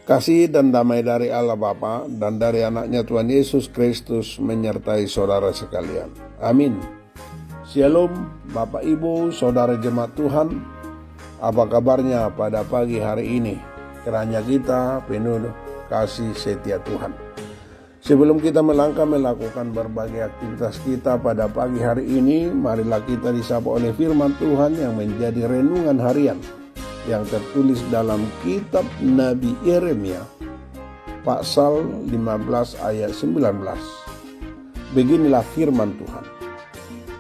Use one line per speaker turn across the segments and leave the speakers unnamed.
Kasih dan damai dari Allah Bapa dan dari anaknya Tuhan Yesus Kristus menyertai saudara sekalian. Amin. Shalom Bapak Ibu, saudara jemaat Tuhan. Apa kabarnya pada pagi hari ini? Kiranya kita penuh kasih setia Tuhan. Sebelum kita melangkah melakukan berbagai aktivitas kita pada pagi hari ini, marilah kita disapa oleh firman Tuhan yang menjadi renungan harian yang tertulis dalam kitab Nabi Yeremia pasal 15 ayat 19. Beginilah firman Tuhan.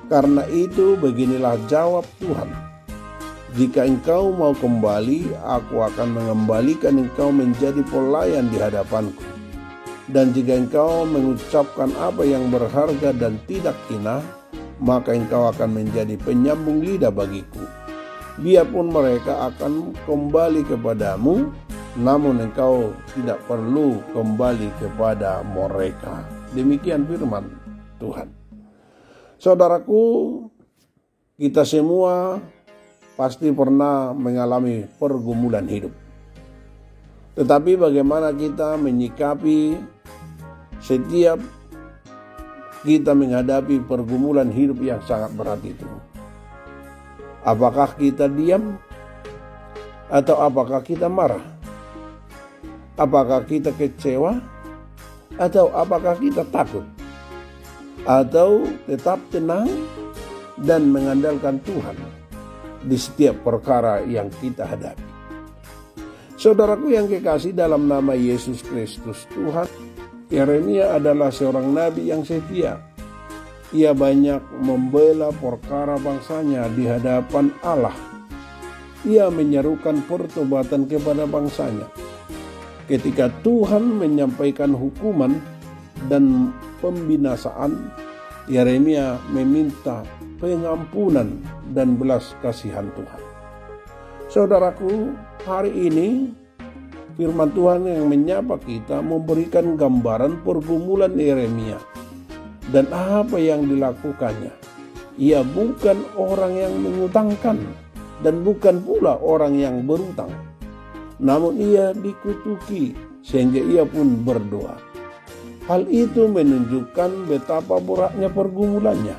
Karena itu beginilah jawab Tuhan. Jika engkau mau kembali, aku akan mengembalikan engkau menjadi pelayan di hadapanku. Dan jika engkau mengucapkan apa yang berharga dan tidak hina, maka engkau akan menjadi penyambung lidah bagiku. Biarpun mereka akan kembali kepadamu, namun engkau tidak perlu kembali kepada mereka. Demikian firman Tuhan. Saudaraku, kita semua pasti pernah mengalami pergumulan hidup. Tetapi bagaimana kita menyikapi setiap kita menghadapi pergumulan hidup yang sangat berat itu? Apakah kita diam? Atau apakah kita marah? Apakah kita kecewa? Atau apakah kita takut? Atau tetap tenang dan mengandalkan Tuhan di setiap perkara yang kita hadapi? Saudaraku yang kekasih dalam nama Yesus Kristus Tuhan, Yeremia adalah seorang nabi yang setia. Ia banyak membela perkara bangsanya di hadapan Allah. Ia menyerukan pertobatan kepada bangsanya. Ketika Tuhan menyampaikan hukuman dan pembinasaan, Yeremia meminta pengampunan dan belas kasihan Tuhan. Saudaraku, hari ini firman Tuhan yang menyapa kita memberikan gambaran pergumulan Yeremia dan apa yang dilakukannya. Ia bukan orang yang mengutangkan dan bukan pula orang yang berutang. Namun ia dikutuki sehingga ia pun berdoa. Hal itu menunjukkan betapa beratnya pergumulannya.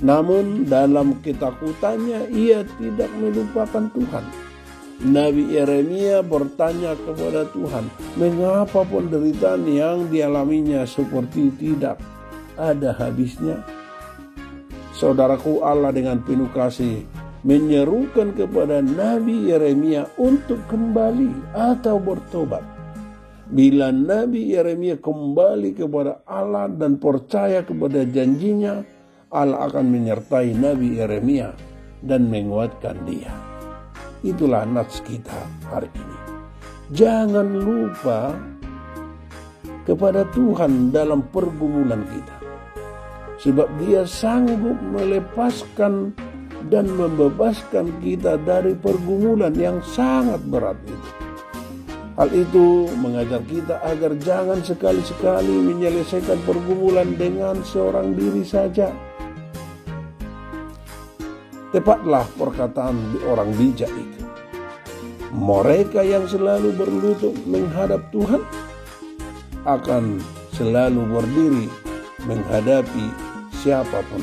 Namun dalam ketakutannya ia tidak melupakan Tuhan. Nabi Yeremia bertanya kepada Tuhan, mengapa penderitaan yang dialaminya seperti tidak ada habisnya? Saudaraku, Allah dengan penuh kasih menyerukan kepada Nabi Yeremia untuk kembali atau bertobat. Bila Nabi Yeremia kembali kepada Allah dan percaya kepada janjinya, Allah akan menyertai Nabi Yeremia dan menguatkan dia. Itulah nats kita hari ini. Jangan lupa kepada Tuhan dalam pergumulan kita. Sebab dia sanggup melepaskan dan membebaskan kita dari pergumulan yang sangat berat itu. Hal itu mengajar kita agar jangan sekali-sekali menyelesaikan pergumulan dengan seorang diri saja. Tepatlah perkataan orang bijak itu. Mereka yang selalu berlutut menghadap Tuhan akan selalu berdiri menghadapi siapapun.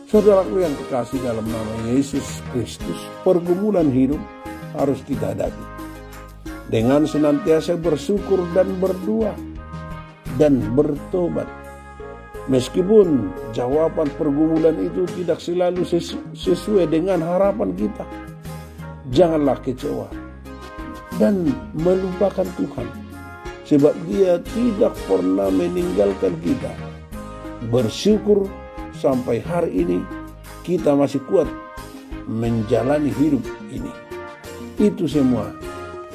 Saudaraku yang kekasih dalam nama Yesus Kristus, pergumulan hidup harus kita hadapi dengan senantiasa bersyukur dan berdoa dan bertobat. Meskipun jawaban pergumulan itu tidak selalu sesuai dengan harapan kita, janganlah kecewa dan melupakan Tuhan, sebab dia tidak pernah meninggalkan kita. Bersyukur sampai hari ini kita masih kuat menjalani hidup ini. Itu semua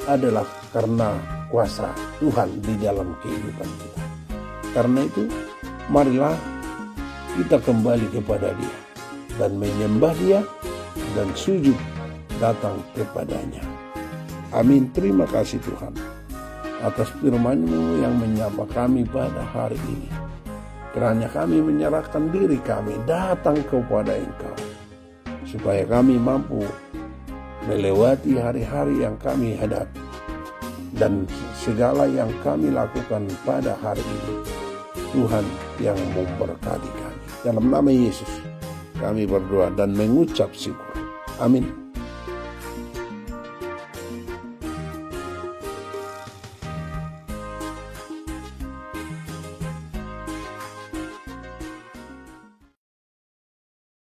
adalah karena kuasa Tuhan di dalam kehidupan kita. Karena itu, marilah kita kembali kepada Dia dan menyembah Dia dan sujud datang kepadanya. Amin. Terima kasih Tuhan atas firman-Mu yang menyapa kami pada hari ini. Kiranya kami menyerahkan diri kami datang kepada Engkau, supaya kami mampu melewati hari-hari yang kami hadapi dan segala yang kami lakukan pada hari ini. Tuhan yang memberkati kami. Dalam nama Yesus kami berdoa dan mengucap syukur. Amin.